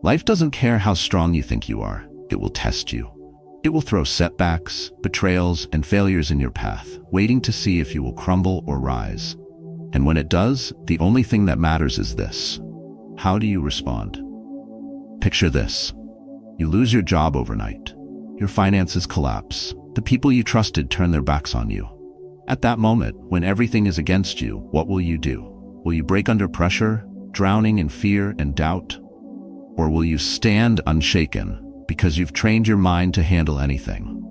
Life doesn't care how strong you think you are. It will test you. It will throw setbacks, betrayals, and failures in your path, waiting to see if you will crumble or rise. And when it does, the only thing that matters is this: how do you respond? Picture this. You lose your job overnight. Your finances collapse. The people you trusted turn their backs on you. At that moment, when everything is against you, what will you do? Will you break under pressure, drowning in fear and doubt? Or will you stand unshaken because you've trained your mind to handle anything?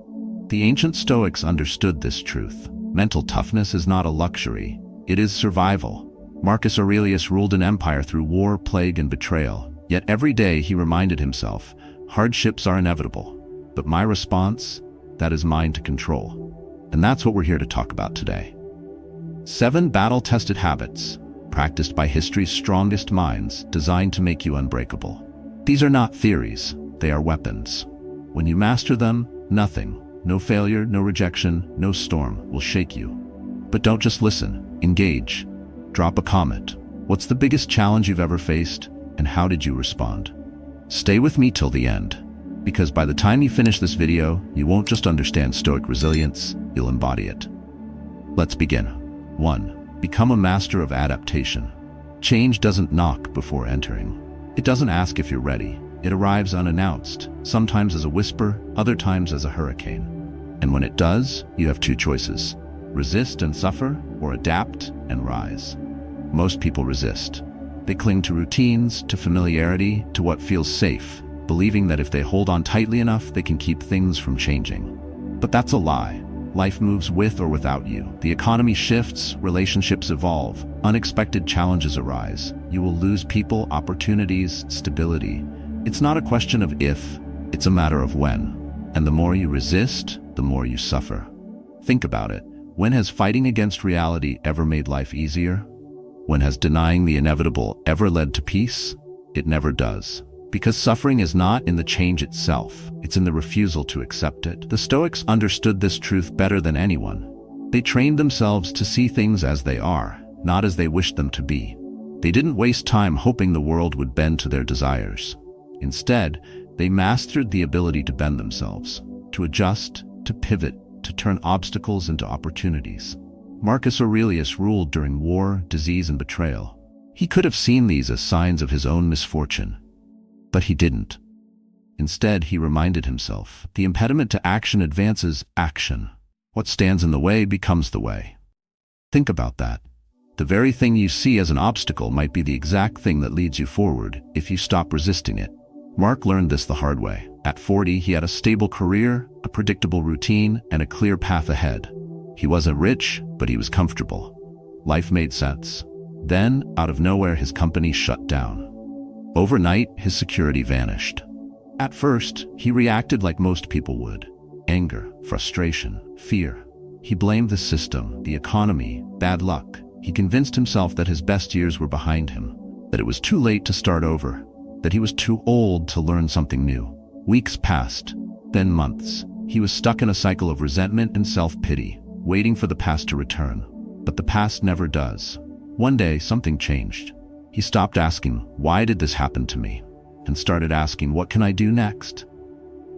The ancient Stoics understood this truth. Mental toughness is not a luxury. It is survival. Marcus Aurelius ruled an empire through war, plague, and betrayal. Yet every day he reminded himself, hardships are inevitable. But my response, that is mine to control. And that's what we're here to talk about today. 7 battle-tested habits, practiced by history's strongest minds, designed to make you unbreakable. These are not theories, they are weapons. When you master them, nothing, no failure, no rejection, no storm will shake you. But don't just listen, engage. Drop a comment. What's the biggest challenge you've ever faced, and how did you respond? Stay with me till the end, because by the time you finish this video, you won't just understand Stoic resilience, you'll embody it. Let's begin. 1. Become a master of adaptation. Change doesn't knock before entering. It doesn't ask if you're ready. It arrives unannounced, sometimes as a whisper, other times as a hurricane. And when it does, you have 2 choices: resist and suffer, or adapt and rise. Most people resist. They cling to routines, to familiarity, to what feels safe, believing that if they hold on tightly enough, they can keep things from changing. But that's a lie. Life moves with or without you. The economy shifts, relationships evolve, unexpected challenges arise. You will lose people, opportunities, stability. It's not a question of if, it's a matter of when. And the more you resist, the more you suffer. Think about it. When has fighting against reality ever made life easier? When has denying the inevitable ever led to peace? It never does. Because suffering is not in the change itself, it's in the refusal to accept it. The Stoics understood this truth better than anyone. They trained themselves to see things as they are, not as they wished them to be. They didn't waste time hoping the world would bend to their desires. Instead, they mastered the ability to bend themselves, to adjust, to pivot, to turn obstacles into opportunities. Marcus Aurelius ruled during war, disease, and betrayal. He could have seen these as signs of his own misfortune. But he didn't. Instead, he reminded himself, the impediment to action advances action. What stands in the way becomes the way. Think about that. The very thing you see as an obstacle might be the exact thing that leads you forward if you stop resisting it. Mark learned this the hard way. At 40, he had a stable career, a predictable routine, and a clear path ahead. He wasn't rich, but he was comfortable. Life made sense. Then, out of nowhere, his company shut down. Overnight, his security vanished. At first, he reacted like most people would. Anger, frustration, fear. He blamed the system, the economy, bad luck. He convinced himself that his best years were behind him, that it was too late to start over, that he was too old to learn something new. Weeks passed, then months. He was stuck in a cycle of resentment and self-pity, waiting for the past to return. But the past never does. One day, something changed. He stopped asking, "Why did this happen to me?" and started asking, "What can I do next?"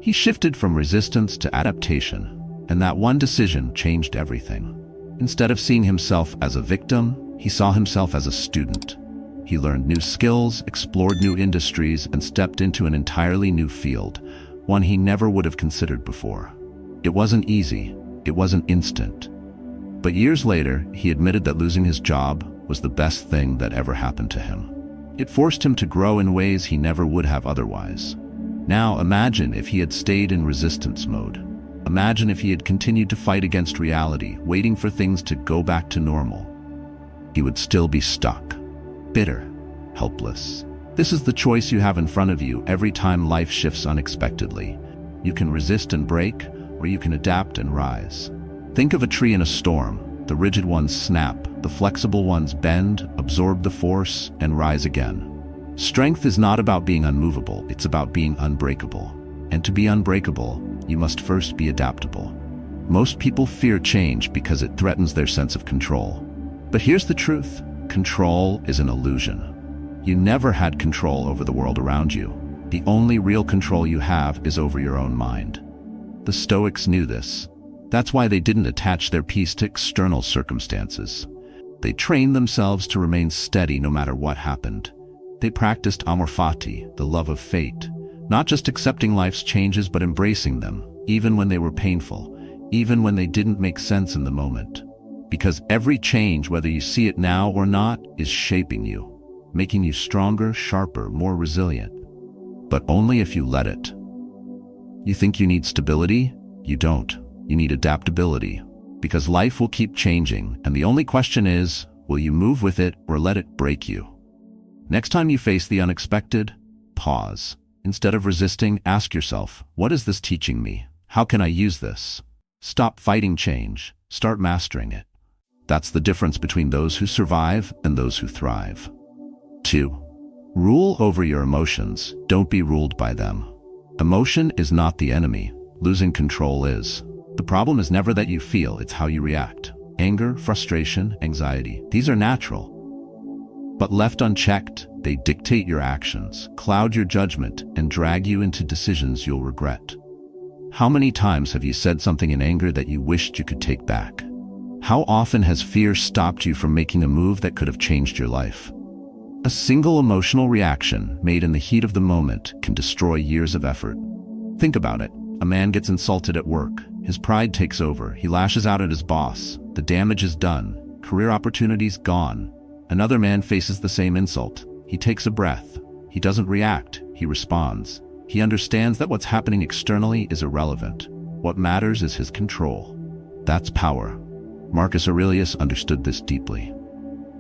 He shifted from resistance to adaptation, and that one decision changed everything. Instead of seeing himself as a victim, he saw himself as a student. He learned new skills, explored new industries, and stepped into an entirely new field, one he never would have considered before. It wasn't easy. It wasn't instant. But years later, he admitted that losing his job was the best thing that ever happened to him. It forced him to grow in ways he never would have otherwise. Now imagine if he had stayed in resistance mode. Imagine if he had continued to fight against reality, waiting for things to go back to normal. He would still be stuck, bitter, helpless. This is the choice you have in front of you every time life shifts unexpectedly. You can resist and break, or you can adapt and rise. Think of a tree in a storm. The rigid ones snap, the flexible ones bend, absorb the force, and rise again. Strength is not about being unmovable, it's about being unbreakable. And to be unbreakable, you must first be adaptable. Most people fear change because it threatens their sense of control. But here's the truth. Control is an illusion. You never had control over the world around you. The only real control you have is over your own mind. The Stoics knew this. That's why they didn't attach their peace to external circumstances. They trained themselves to remain steady no matter what happened. They practiced amor fati, the love of fate, not just accepting life's changes but embracing them, even when they were painful, even when they didn't make sense in the moment. Because every change, whether you see it now or not, is shaping you, making you stronger, sharper, more resilient. But only if you let it. You think you need stability? You don't. You need adaptability. Because life will keep changing, and the only question is, will you move with it or let it break you? Next time you face the unexpected, pause. Instead of resisting, ask yourself, what is this teaching me? How can I use this? Stop fighting change. Start mastering it. That's the difference between those who survive and those who thrive. 2. Rule over your emotions. Don't be ruled by them. Emotion is not the enemy. Losing control is. The problem is never that you feel, it's how you react. Anger, frustration, anxiety, these are natural. But left unchecked, they dictate your actions, cloud your judgment, and drag you into decisions you'll regret. How many times have you said something in anger that you wished you could take back? How often has fear stopped you from making a move that could have changed your life? A single emotional reaction made in the heat of the moment can destroy years of effort. Think about it. A man gets insulted at work. His pride takes over. He lashes out at his boss. The damage is done. Career opportunities gone. Another man faces the same insult. He takes a breath. He doesn't react. He responds. He understands that what's happening externally is irrelevant. What matters is his control. That's power. Marcus Aurelius understood this deeply.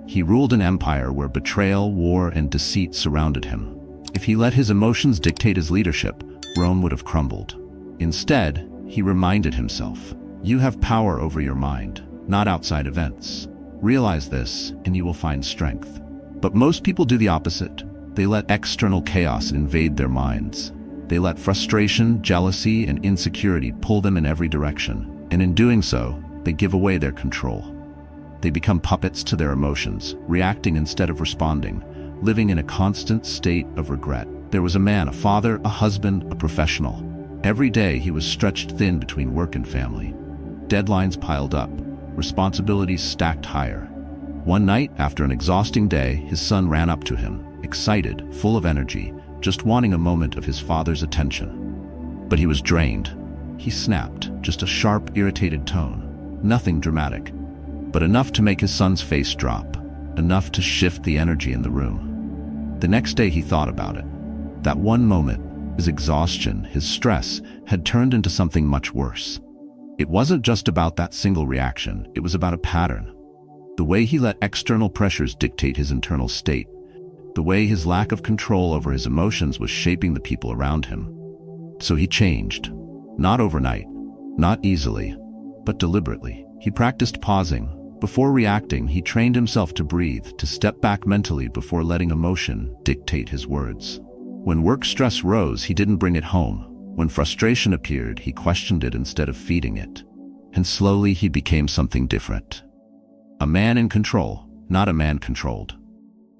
He ruled an empire where betrayal, war, and deceit surrounded him. If he let his emotions dictate his leadership, Rome would have crumbled. Instead, he reminded himself, you have power over your mind, not outside events. Realize this, and you will find strength. But most people do the opposite. They let external chaos invade their minds. They let frustration, jealousy, and insecurity pull them in every direction. And in doing so, they give away their control. They become puppets to their emotions, reacting instead of responding, living in a constant state of regret. There was a man, a father, a husband, a professional. Every day he was stretched thin between work and family. Deadlines piled up, responsibilities stacked higher. One night, after an exhausting day, his son ran up to him, excited, full of energy, just wanting a moment of his father's attention. But he was drained. He snapped, just a sharp, irritated tone. Nothing dramatic, but enough to make his son's face drop, enough to shift the energy in the room. The next day he thought about it. That one moment, his exhaustion, his stress, had turned into something much worse. It wasn't just about that single reaction, it was about a pattern. The way he let external pressures dictate his internal state, the way his lack of control over his emotions was shaping the people around him. So he changed. Not overnight, not easily, but deliberately. He practiced pausing. Before reacting, he trained himself to breathe, to step back mentally before letting emotion dictate his words. When work stress rose, he didn't bring it home. When frustration appeared, he questioned it instead of feeding it. And slowly he became something different. A man in control, not a man controlled.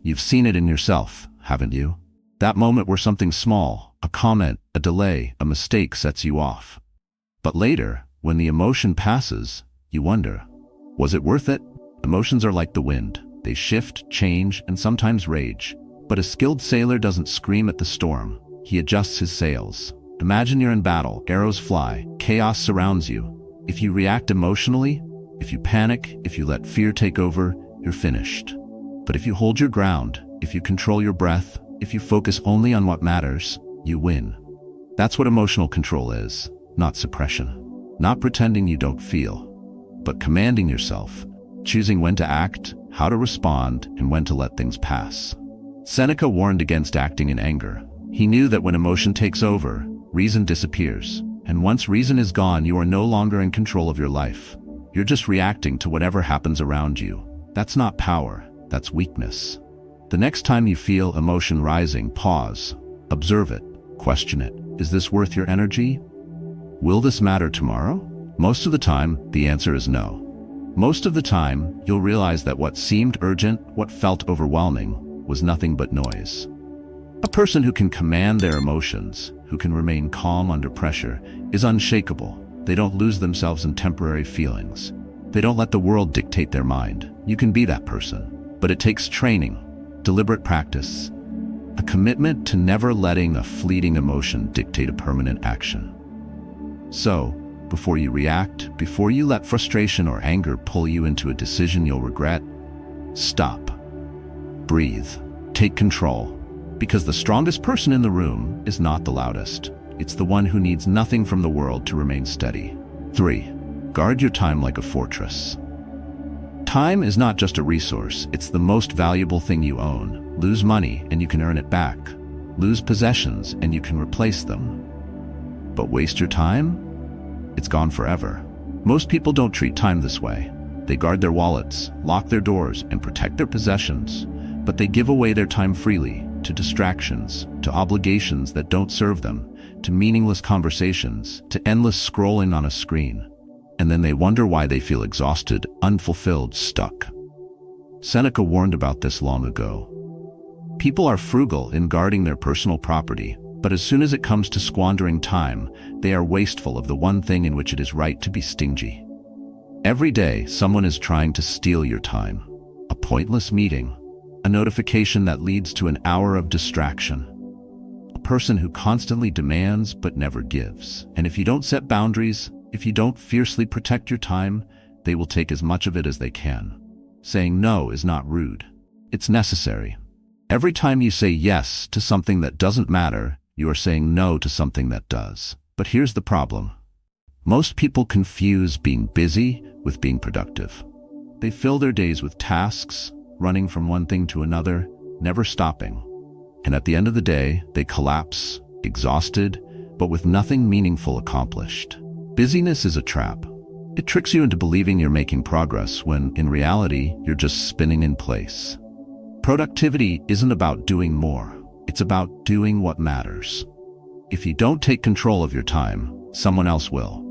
You've seen it in yourself, haven't you? That moment where something small, a comment, a delay, a mistake sets you off. But later, when the emotion passes, you wonder, was it worth it? Emotions are like the wind. They shift, change, and sometimes rage. But a skilled sailor doesn't scream at the storm. He adjusts his sails. Imagine you're in battle, arrows fly, chaos surrounds you. If you react emotionally, if you panic, if you let fear take over, you're finished. But if you hold your ground, if you control your breath, if you focus only on what matters, you win. That's what emotional control is, not suppression. Not pretending you don't feel, but commanding yourself, choosing when to act, how to respond, and when to let things pass. Seneca warned against acting in anger. He knew that when emotion takes over, reason disappears. And once reason is gone, you are no longer in control of your life. You're just reacting to whatever happens around you. That's not power, that's weakness. The next time you feel emotion rising, pause, observe it, question it. Is this worth your energy? Will this matter tomorrow? Most of the time, the answer is no. Most of the time, you'll realize that what seemed urgent, what felt overwhelming, was nothing but noise. A person who can command their emotions, who can remain calm under pressure, is unshakable. They don't lose themselves in temporary feelings. They don't let the world dictate their mind. You can be that person, but it takes training, deliberate practice, a commitment to never letting a fleeting emotion dictate a permanent action. So, before you react, before you let frustration or anger pull you into a decision you'll regret, stop. Breathe. Take control. Because the strongest person in the room is not the loudest. It's the one who needs nothing from the world to remain steady. 3. Guard your time like a fortress. Time is not just a resource, it's the most valuable thing you own. Lose money and you can earn it back. Lose possessions and you can replace them. But waste your time? It's gone forever. Most people don't treat time this way. They guard their wallets, lock their doors, and protect their possessions, but they give away their time freely to distractions, to obligations that don't serve them, to meaningless conversations, to endless scrolling on a screen. And then they wonder why they feel exhausted, unfulfilled, stuck. Seneca warned about this long ago. People are frugal in guarding their personal property, but as soon as it comes to squandering time, they are wasteful of the one thing in which it is right to be stingy. Every day, someone is trying to steal your time. A pointless meeting, a notification that leads to an hour of distraction. A person who constantly demands but never gives. And if you don't set boundaries, if you don't fiercely protect your time, they will take as much of it as they can. Saying no is not rude. It's necessary. Every time you say yes to something that doesn't matter, you are saying no to something that does. But here's the problem. Most people confuse being busy with being productive. They fill their days with tasks, running from one thing to another, never stopping. And at the end of the day, they collapse, exhausted, but with nothing meaningful accomplished. Busyness is a trap. It tricks you into believing you're making progress when, in reality, you're just spinning in place. Productivity isn't about doing more. It's about doing what matters. If you don't take control of your time, someone else will.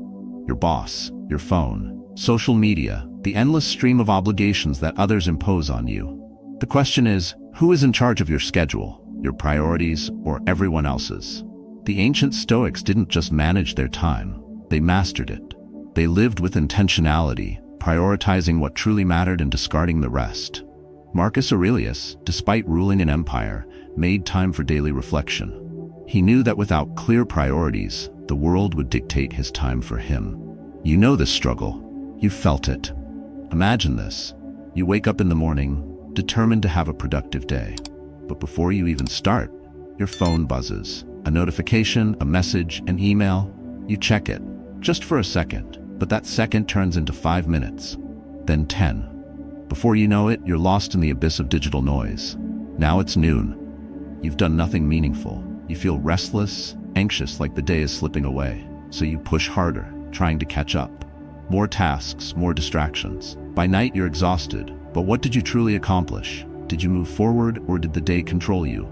Your boss, your phone, social media, the endless stream of obligations that others impose on you. The question is, who is in charge of your schedule, your priorities, or everyone else's? The ancient Stoics didn't just manage their time, they mastered it. They lived with intentionality, prioritizing what truly mattered and discarding the rest. Marcus Aurelius, despite ruling an empire, made time for daily reflection. He knew that without clear priorities, the world would dictate his time for him. You know this struggle. You felt it. Imagine this. You wake up in the morning, determined to have a productive day. But before you even start, your phone buzzes. A notification, a message, an email. You check it, just for a second, but that second turns into 5 minutes, then 10. Before you know it, you're lost in the abyss of digital noise. Now it's noon. You've done nothing meaningful. You feel restless, anxious, like the day is slipping away. So you push harder, trying to catch up. More tasks, more distractions. By night, you're exhausted. But what did you truly accomplish? Did you move forward, or did the day control you?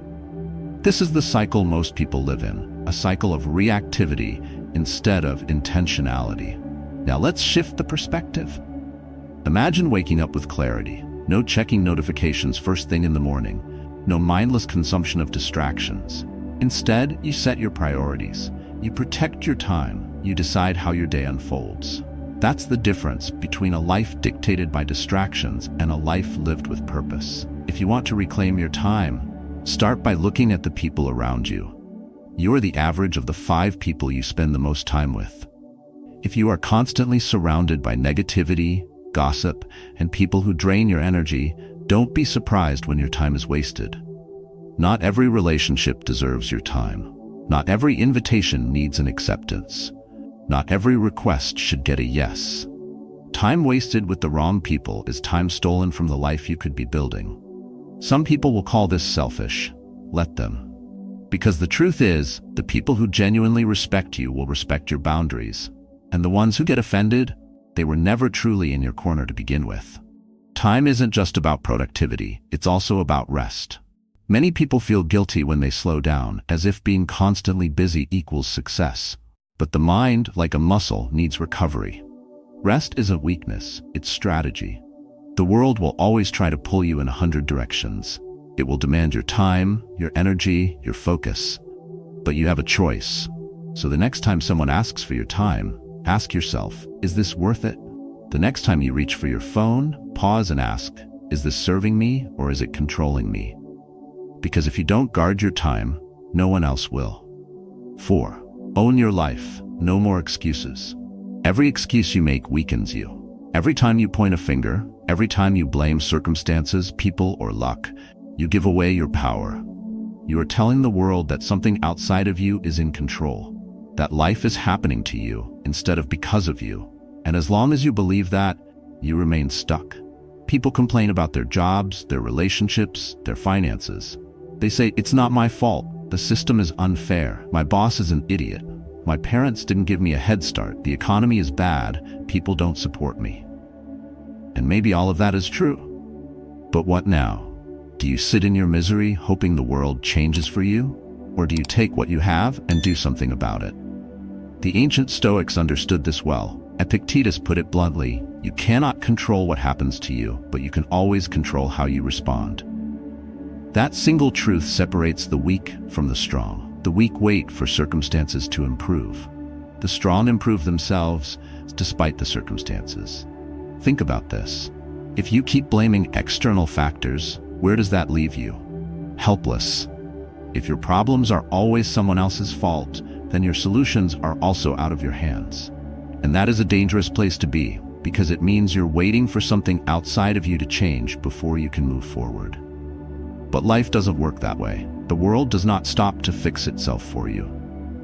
This is the cycle most people live in, a cycle of reactivity instead of intentionality. Now let's shift the perspective. Imagine waking up with clarity, no checking notifications first thing in the morning, no mindless consumption of distractions. Instead, you set your priorities. You protect your time. You decide how your day unfolds. That's the difference between a life dictated by distractions and a life lived with purpose. If you want to reclaim your time, start by looking at the people around you. You're the average of the 5 people you spend the most time with. If you are constantly surrounded by negativity, gossip, and people who drain your energy, don't be surprised when your time is wasted. Not every relationship deserves your time. Not every invitation needs an acceptance. Not every request should get a yes. Time wasted with the wrong people is time stolen from the life you could be building. Some people will call this selfish. Let them. Because the truth is, the people who genuinely respect you will respect your boundaries. And the ones who get offended, they were never truly in your corner to begin with. Time isn't just about productivity, it's also about rest. Many people feel guilty when they slow down, as if being constantly busy equals success. But the mind, like a muscle, needs recovery. Rest isn't weakness, it's strategy. The world will always try to pull you in 100 directions. It will demand your time, your energy, your focus. But you have a choice. So the next time someone asks for your time, ask yourself, is this worth it? The next time you reach for your phone, pause and ask, is this serving me or is it controlling me? Because if you don't guard your time, no one else will. 4. Own your life. No more excuses. Every excuse you make weakens you. Every time you point a finger, every time you blame circumstances, people, or luck, you give away your power. You are telling the world that something outside of you is in control, that life is happening to you instead of because of you. And as long as you believe that, you remain stuck. People complain about their jobs, their relationships, their finances. They say, it's not my fault. The system is unfair. My boss is an idiot. My parents didn't give me a head start. The economy is bad. People don't support me. And maybe all of that is true. But what now? Do you sit in your misery hoping the world changes for you? Or do you take what you have and do something about it? The ancient Stoics understood this well. Epictetus put it bluntly, you cannot control what happens to you, but you can always control how you respond. That single truth separates the weak from the strong. The weak wait for circumstances to improve. The strong improve themselves despite the circumstances. Think about this. If you keep blaming external factors, where does that leave you? Helpless. If your problems are always someone else's fault, then your solutions are also out of your hands. And that is a dangerous place to be, because it means you're waiting for something outside of you to change before you can move forward. But life doesn't work that way. The world does not stop to fix itself for you.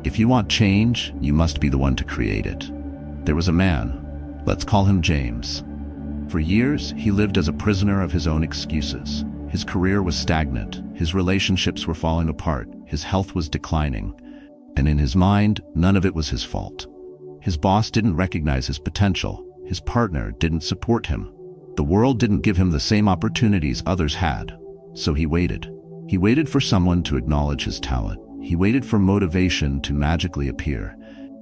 If you want change, you must be the one to create it. There was a man, let's call him James. For years, he lived as a prisoner of his own excuses. His career was stagnant, his relationships were falling apart, his health was declining, and in his mind, none of it was his fault. His boss didn't recognize his potential, his partner didn't support him. The world didn't give him the same opportunities others had, so he waited. He waited for someone to acknowledge his talent. He waited for motivation to magically appear.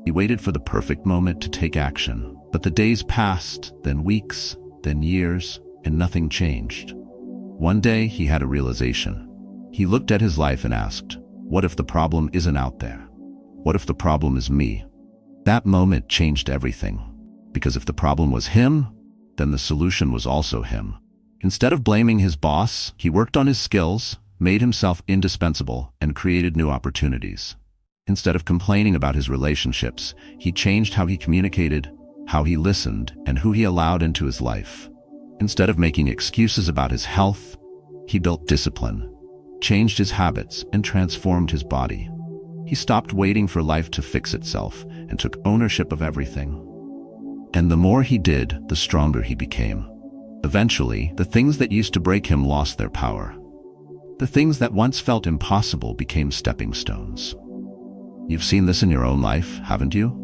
He waited for the perfect moment to take action. But the days passed, then weeks, then years, and nothing changed. One day, he had a realization. He looked at his life and asked, what if the problem isn't out there? What if the problem is me? That moment changed everything. Because if the problem was him, then the solution was also him. Instead of blaming his boss, he worked on his skills, made himself indispensable, and created new opportunities. Instead of complaining about his relationships, he changed how he communicated, how he listened, and who he allowed into his life. Instead of making excuses about his health, he built discipline, changed his habits, and transformed his body. He stopped waiting for life to fix itself and took ownership of everything. And the more he did, the stronger he became. Eventually, the things that used to break him lost their power. The things that once felt impossible became stepping stones. You've seen this in your own life, haven't you?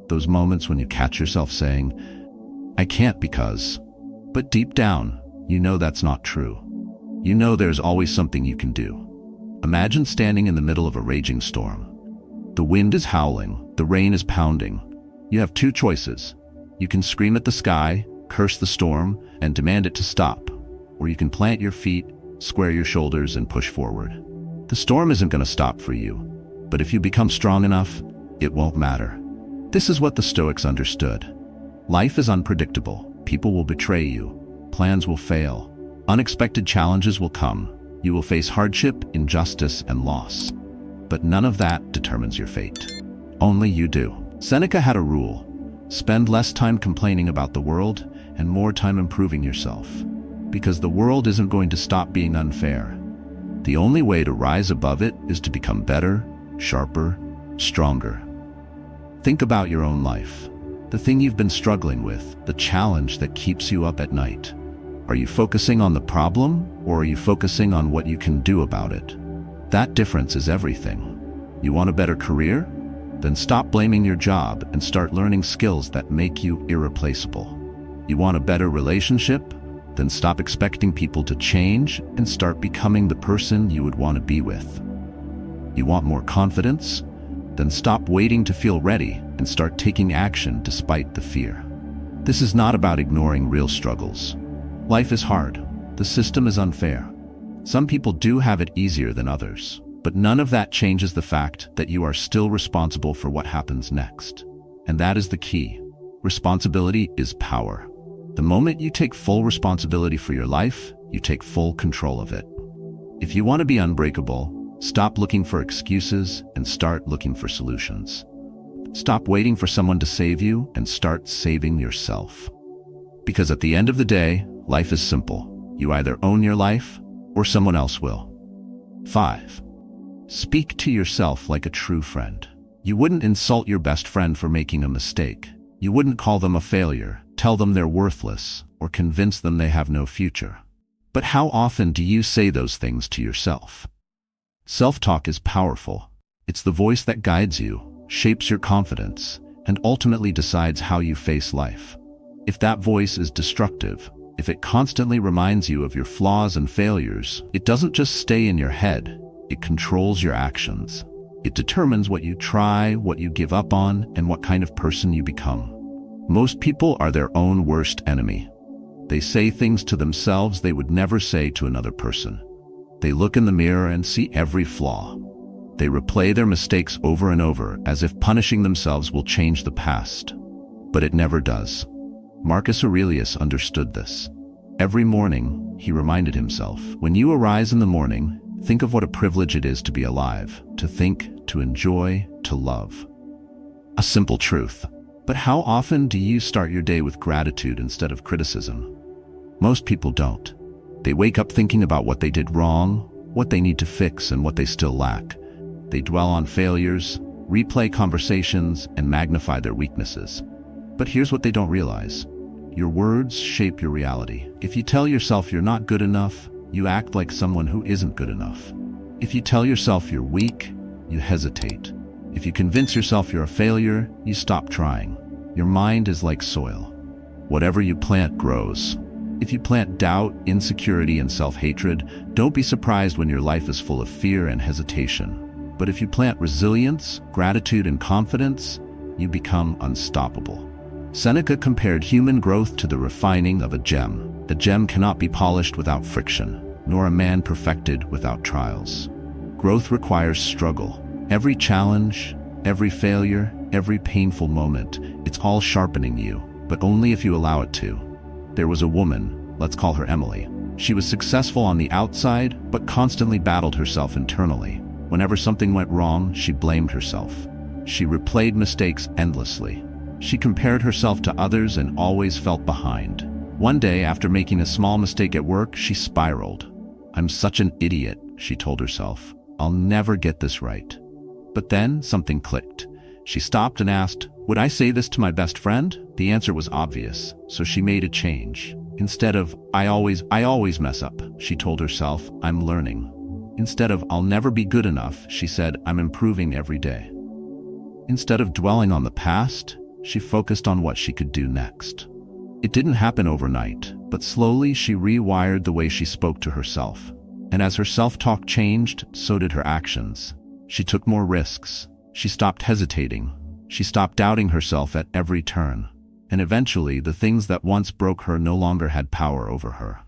Those moments when you catch yourself saying, I can't because, but deep down, you know that's not true. You know there's always something you can do. Imagine standing in the middle of a raging storm. The wind is howling, the rain is pounding. You have two choices. You can scream at the sky, curse the storm, and demand it to stop. Or you can plant your feet, square your shoulders, and push forward. The storm isn't going to stop for you, but if you become strong enough, it won't matter. This is what the Stoics understood. Life is unpredictable. People will betray you. Plans will fail. Unexpected challenges will come. You will face hardship, injustice, and loss. But none of that determines your fate. Only you do. Seneca had a rule. Spend less time complaining about the world and more time improving yourself. Because the world isn't going to stop being unfair. The only way to rise above it is to become better, sharper, stronger. Think about your own life. The thing you've been struggling with, the challenge that keeps you up at night. Are you focusing on the problem, or are you focusing on what you can do about it? That difference is everything. You want a better career? Then stop blaming your job and start learning skills that make you irreplaceable. You want a better relationship? Then stop expecting people to change and start becoming the person you would want to be with. You want more confidence? Then stop waiting to feel ready and start taking action despite the fear. This is not about ignoring real struggles. Life is hard. The system is unfair. Some people do have it easier than others, but none of that changes the fact that you are still responsible for what happens next. And that is the key. Responsibility is power. The moment you take full responsibility for your life, you take full control of it. If you want to be unbreakable, stop looking for excuses and start looking for solutions. Stop waiting for someone to save you and start saving yourself. Because at the end of the day, life is simple. You either own your life or someone else will. 5. Speak to yourself like a true friend. You wouldn't insult your best friend for making a mistake. You wouldn't call them a failure, tell them they're worthless, or convince them they have no future. But how often do you say those things to yourself? Self-talk is powerful. It's the voice that guides you, shapes your confidence, and ultimately decides how you face life. If that voice is destructive, if it constantly reminds you of your flaws and failures, it doesn't just stay in your head, it controls your actions. It determines what you try, what you give up on, and what kind of person you become. Most people are their own worst enemy. They say things to themselves they would never say to another person. They look in the mirror and see every flaw. They replay their mistakes over and over as if punishing themselves will change the past. But it never does. Marcus Aurelius understood this. Every morning, he reminded himself, when you arise in the morning, think of what a privilege it is to be alive, to think, to enjoy, to love. A simple truth. But how often do you start your day with gratitude instead of criticism? Most people don't. They wake up thinking about what they did wrong, what they need to fix, and what they still lack. They dwell on failures, replay conversations, and magnify their weaknesses. But here's what they don't realize. Your words shape your reality. If you tell yourself you're not good enough, you act like someone who isn't good enough. If you tell yourself you're weak, you hesitate. If you convince yourself you're a failure, you stop trying. Your mind is like soil. Whatever you plant grows. If you plant doubt, insecurity, and self-hatred, don't be surprised when your life is full of fear and hesitation. But if you plant resilience, gratitude, and confidence, you become unstoppable. Seneca compared human growth to the refining of a gem. A gem cannot be polished without friction, nor a man perfected without trials. Growth requires struggle. Every challenge, every failure, every painful moment, it's all sharpening you, but only if you allow it to. There was a woman, let's call her Emily. She was successful on the outside, but constantly battled herself internally. Whenever something went wrong, she blamed herself. She replayed mistakes endlessly. She compared herself to others and always felt behind. One day, after making a small mistake at work, she spiraled. "I'm such an idiot," she told herself. "I'll never get this right." But then something clicked. She stopped and asked, "Would I say this to my best friend?" The answer was obvious, so she made a change. Instead of, I always mess up," she told herself, "I'm learning." Instead of, "I'll never be good enough," she said, "I'm improving every day." Instead of dwelling on the past, she focused on what she could do next. It didn't happen overnight, but slowly she rewired the way she spoke to herself. And as her self-talk changed, so did her actions. She took more risks. She stopped hesitating. She stopped doubting herself at every turn. And eventually, the things that once broke her no longer had power over her.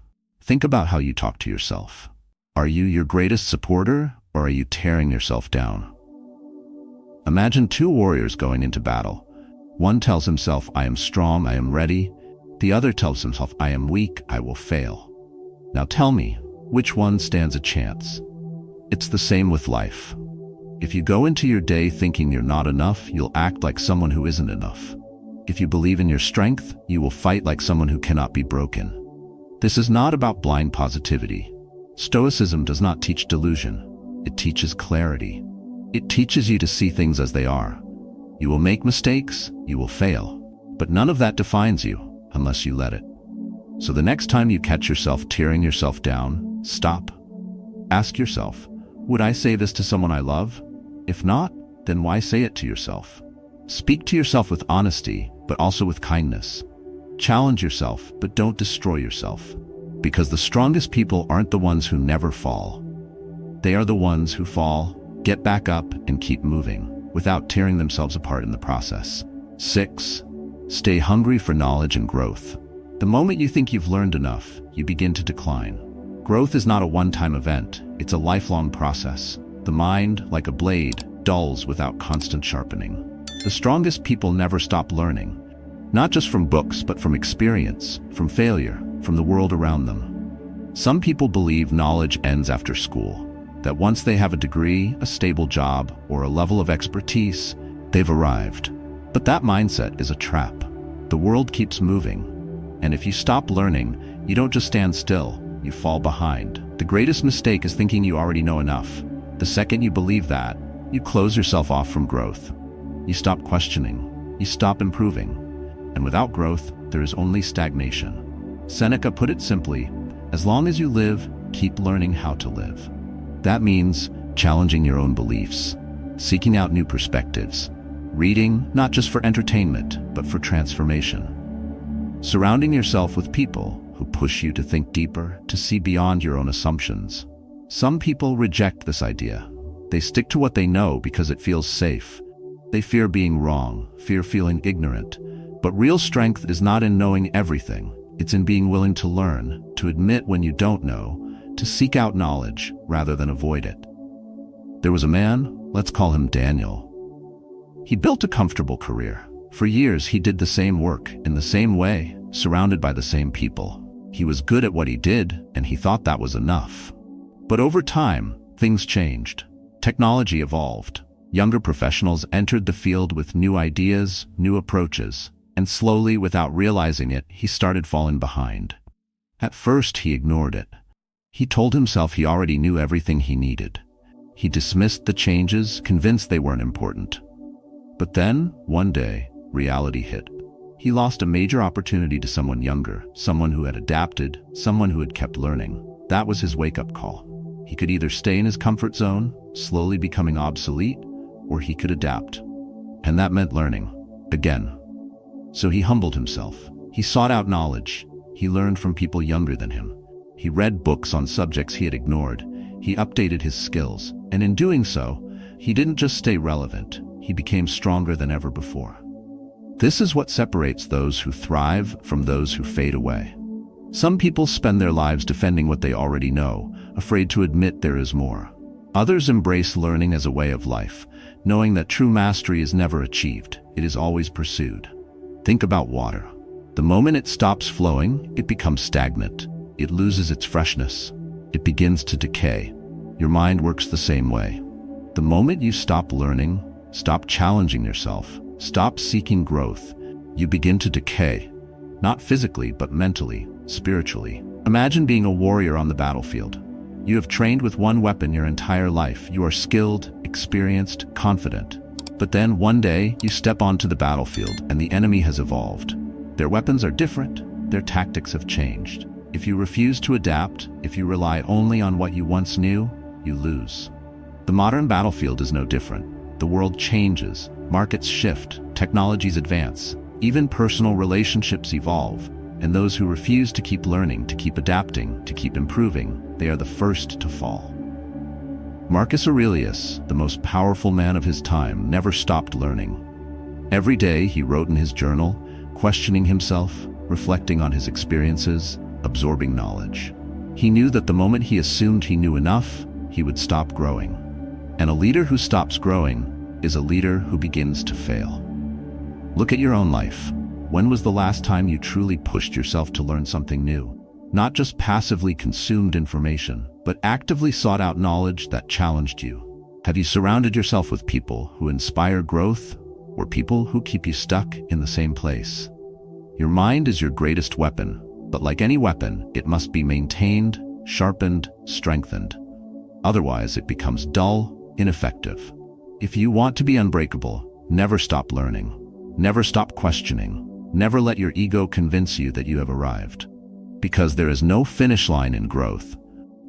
Think about how you talk to yourself. Are you your greatest supporter, or are you tearing yourself down? Imagine two warriors going into battle. One tells himself, "I am strong, I am ready." The other tells himself, "I am weak, I will fail." Now tell me, which one stands a chance? It's the same with life. If you go into your day thinking you're not enough, you'll act like someone who isn't enough. If you believe in your strength, you will fight like someone who cannot be broken. This is not about blind positivity. Stoicism does not teach delusion. It teaches clarity. It teaches you to see things as they are. You will make mistakes, you will fail, but none of that defines you unless you let it. So the next time you catch yourself tearing yourself down, stop. Ask yourself, would I say this to someone I love? If not, then why say it to yourself? Speak to yourself with honesty, but also with kindness. Challenge yourself, but don't destroy yourself. Because the strongest people aren't the ones who never fall. They are the ones who fall, get back up, and keep moving, without tearing themselves apart in the process. 6. Stay hungry for knowledge and growth. The moment you think you've learned enough, you begin to decline. Growth is not a one-time event, it's a lifelong process. The mind, like a blade, dulls without constant sharpening. The strongest people never stop learning, not just from books, but from experience, from failure, from the world around them. Some people believe knowledge ends after school, that once they have a degree, a stable job, or a level of expertise, they've arrived. But that mindset is a trap. The world keeps moving, and if you stop learning, you don't just stand still, you fall behind. The greatest mistake is thinking you already know enough. The second you believe that, you close yourself off from growth. You stop questioning, you stop improving, and without growth, there is only stagnation. Seneca put it simply, as long as you live, keep learning how to live. That means challenging your own beliefs, seeking out new perspectives, reading not just for entertainment, but for transformation. Surrounding yourself with people who push you to think deeper, to see beyond your own assumptions. Some people reject this idea. They stick to what they know because it feels safe. They fear being wrong, fear feeling ignorant. But real strength is not in knowing everything. It's in being willing to learn, to admit when you don't know, to seek out knowledge rather than avoid it. There was a man, let's call him Daniel. He built a comfortable career. For years he did the same work, in the same way, surrounded by the same people. He was good at what he did, and he thought that was enough. But over time, things changed. Technology evolved. Younger professionals entered the field with new ideas, new approaches, and slowly, without realizing it, he started falling behind. At first, he ignored it. He told himself he already knew everything he needed. He dismissed the changes, convinced they weren't important. But then, one day, reality hit. He lost a major opportunity to someone younger, someone who had adapted, someone who had kept learning. That was his wake-up call. He could either stay in his comfort zone, slowly becoming obsolete, or he could adapt. And that meant learning, again. So he humbled himself. He sought out knowledge. He learned from people younger than him. He read books on subjects he had ignored. He updated his skills. And in doing so, he didn't just stay relevant. He became stronger than ever before. This is what separates those who thrive from those who fade away. Some people spend their lives defending what they already know, afraid to admit there is more. Others embrace learning as a way of life, knowing that true mastery is never achieved, it is always pursued. Think about water. The moment it stops flowing, it becomes stagnant. It loses its freshness. It begins to decay. Your mind works the same way. The moment you stop learning, stop challenging yourself, stop seeking growth, you begin to decay. Not physically, but mentally, spiritually. Imagine being a warrior on the battlefield. You have trained with one weapon your entire life. You are skilled, experienced, confident. But then one day, you step onto the battlefield and the enemy has evolved. Their weapons are different. Their tactics have changed. If you refuse to adapt, if you rely only on what you once knew, you lose. The modern battlefield is no different. The world changes, markets shift, technologies advance, even personal relationships evolve, and those who refuse to keep learning, to keep adapting, to keep improving, they are the first to fall. Marcus Aurelius, the most powerful man of his time, never stopped learning. Every day he wrote in his journal, questioning himself, reflecting on his experiences, absorbing knowledge. He knew that the moment he assumed he knew enough, he would stop growing. And a leader who stops growing is a leader who begins to fail. Look at your own life. When was the last time you truly pushed yourself to learn something new? Not just passively consumed information, but actively sought out knowledge that challenged you. Have you surrounded yourself with people who inspire growth, or people who keep you stuck in the same place? Your mind is your greatest weapon, but like any weapon, it must be maintained, sharpened, strengthened. Otherwise, it becomes dull, ineffective. If you want to be unbreakable, never stop learning. Never stop questioning. Never let your ego convince you that you have arrived. Because there is no finish line in growth,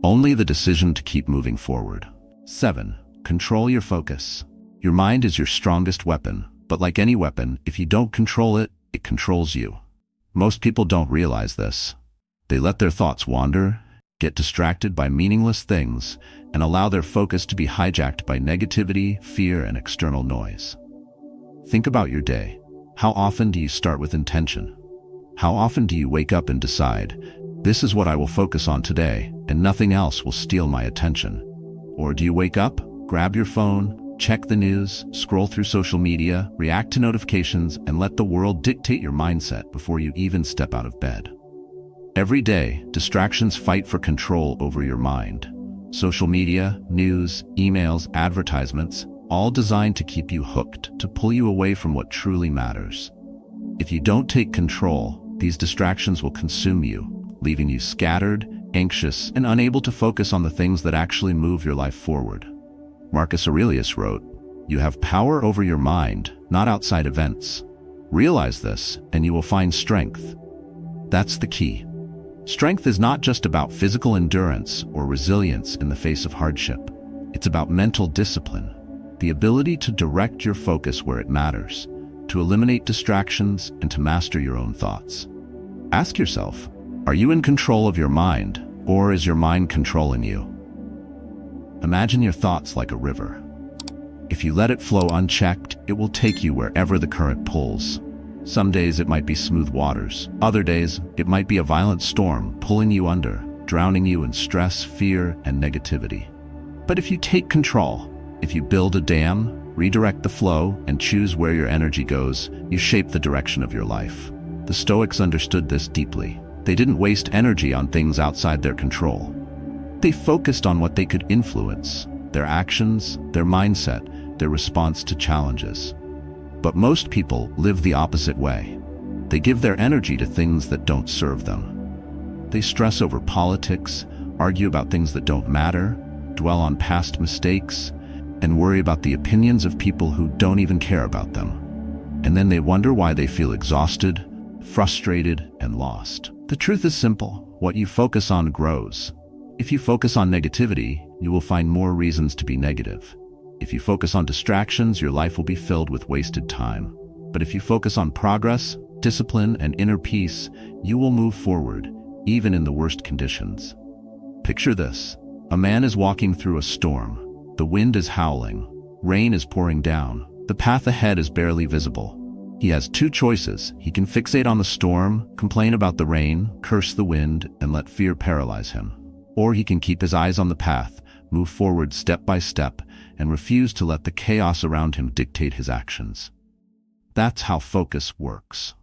only the decision to keep moving forward. 7. Control your focus. Your mind is your strongest weapon, but like any weapon, if you don't control it, it controls you. Most people don't realize this. They let their thoughts wander, get distracted by meaningless things, and allow their focus to be hijacked by negativity, fear, and external noise. Think about your day. How often do you start with intention? How often do you wake up and decide, This is what I will focus on today, and nothing else will steal my attention. Or do you wake up, grab your phone, check the news, scroll through social media, react to notifications, and let the world dictate your mindset before you even step out of bed? Every day, distractions fight for control over your mind. Social media, news, emails, advertisements, all designed to keep you hooked, to pull you away from what truly matters. If you don't take control, these distractions will consume you, leaving you scattered, anxious, and unable to focus on the things that actually move your life forward. Marcus Aurelius wrote, "You have power over your mind, not outside events. Realize this, and you will find strength." That's the key. Strength is not just about physical endurance or resilience in the face of hardship. It's about mental discipline, the ability to direct your focus where it matters, to eliminate distractions, and to master your own thoughts. Ask yourself, are you in control of your mind, or is your mind controlling you? Imagine your thoughts like a river. If you let it flow unchecked, it will take you wherever the current pulls. Some days it might be smooth waters. Other days, it might be a violent storm pulling you under, drowning you in stress, fear, and negativity. But if you take control, if you build a dam, redirect the flow, and choose where your energy goes, you shape the direction of your life. The Stoics understood this deeply. They didn't waste energy on things outside their control. They focused on what they could influence, their actions, their mindset, their response to challenges. But most people live the opposite way. They give their energy to things that don't serve them. They stress over politics, argue about things that don't matter, dwell on past mistakes, and worry about the opinions of people who don't even care about them. And then they wonder why they feel exhausted, frustrated, and lost. The truth is simple. What you focus on grows. If you focus on negativity, you will find more reasons to be negative. If you focus on distractions, your life will be filled with wasted time. But if you focus on progress, discipline, and inner peace, you will move forward, even in the worst conditions. Picture this. A man is walking through a storm. The wind is howling. Rain is pouring down. The path ahead is barely visible. He has two choices. He can fixate on the storm, complain about the rain, curse the wind, and let fear paralyze him. Or he can keep his eyes on the path, move forward step by step, and refuse to let the chaos around him dictate his actions. That's how focus works.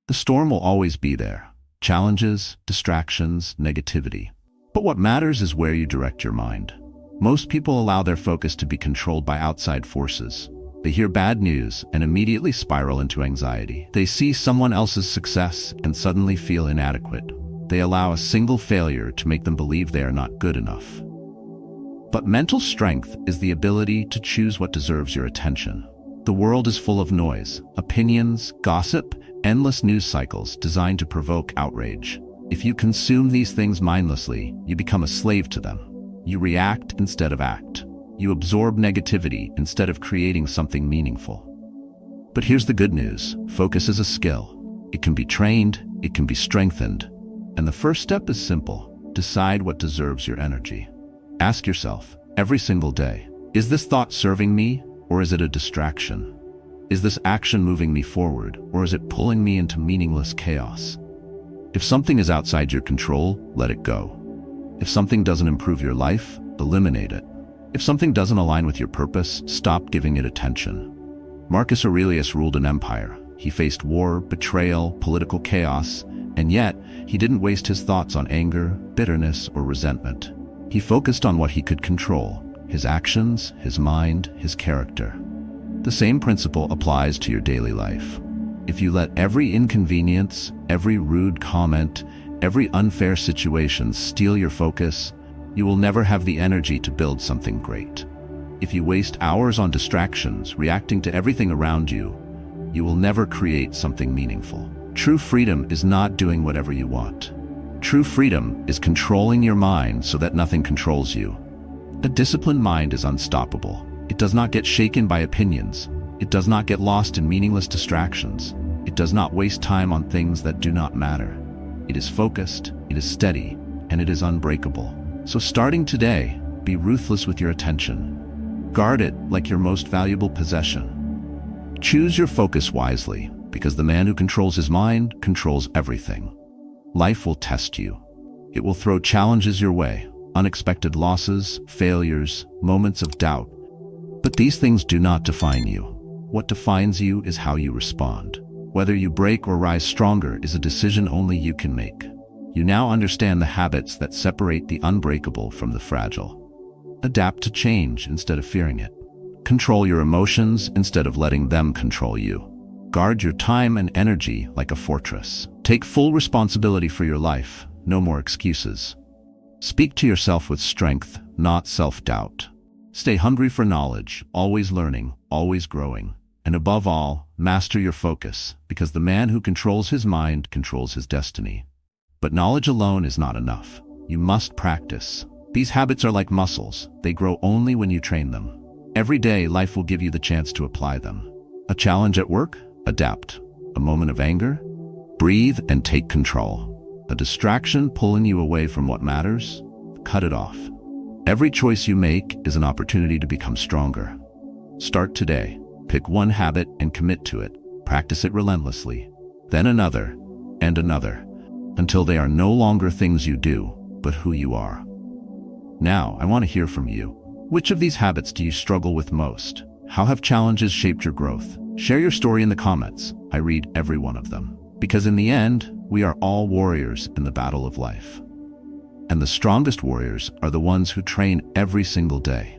The storm will always be there. Challenges, distractions, negativity. But what matters is where you direct your mind. Most people allow their focus to be controlled by outside forces. They hear bad news and immediately spiral into anxiety. They see someone else's success and suddenly feel inadequate. They allow a single failure to make them believe they are not good enough. But mental strength is the ability to choose what deserves your attention. The world is full of noise, opinions, gossip, endless news cycles designed to provoke outrage. If you consume these things mindlessly, you become a slave to them. You react instead of act. You absorb negativity instead of creating something meaningful. But here's the good news. Focus is a skill. It can be trained, it can be strengthened. And the first step is simple. Decide what deserves your energy. Ask yourself, every single day, is this thought serving me, or is it a distraction? Is this action moving me forward, or is it pulling me into meaningless chaos? If something is outside your control, let it go. If something doesn't improve your life, eliminate it. If something doesn't align with your purpose, stop giving it attention. Marcus Aurelius ruled an empire. He faced war, betrayal, political chaos, and yet he didn't waste his thoughts on anger, bitterness, or resentment. He focused on what he could control: his actions, his mind, his character. The same principle applies to your daily life. If you let every inconvenience, every rude comment, every unfair situation steal your focus, you will never have the energy to build something great. If you waste hours on distractions, reacting to everything around you, you will never create something meaningful. True freedom is not doing whatever you want. True freedom is controlling your mind so that nothing controls you. A disciplined mind is unstoppable. It does not get shaken by opinions. It does not get lost in meaningless distractions. It does not waste time on things that do not matter. It is focused, it is steady, and it is unbreakable. So starting today, be ruthless with your attention. Guard it like your most valuable possession. Choose your focus wisely, because the man who controls his mind controls everything. Life will test you. It will throw challenges your way, unexpected losses, failures, moments of doubt. But these things do not define you. What defines you is how you respond. Whether you break or rise stronger is a decision only you can make. You now understand the habits that separate the unbreakable from the fragile. Adapt to change instead of fearing it. Control your emotions instead of letting them control you. Guard your time and energy like a fortress. Take full responsibility for your life, no more excuses. Speak to yourself with strength, not self-doubt. Stay hungry for knowledge, always learning, always growing. And above all, master your focus, because the man who controls his mind controls his destiny. But knowledge alone is not enough. You must practice. These habits are like muscles. They grow only when you train them. Every day, life will give you the chance to apply them. A challenge at work? Adapt. A moment of anger? Breathe and take control. A distraction pulling you away from what matters? Cut it off. Every choice you make is an opportunity to become stronger. Start today. Pick one habit and commit to it. Practice it relentlessly. Then another, and another, until they are no longer things you do, but who you are. Now, I want to hear from you. Which of these habits do you struggle with most? How have challenges shaped your growth? Share your story in the comments. I read every one of them. Because in the end, we are all warriors in the battle of life. And the strongest warriors are the ones who train every single day.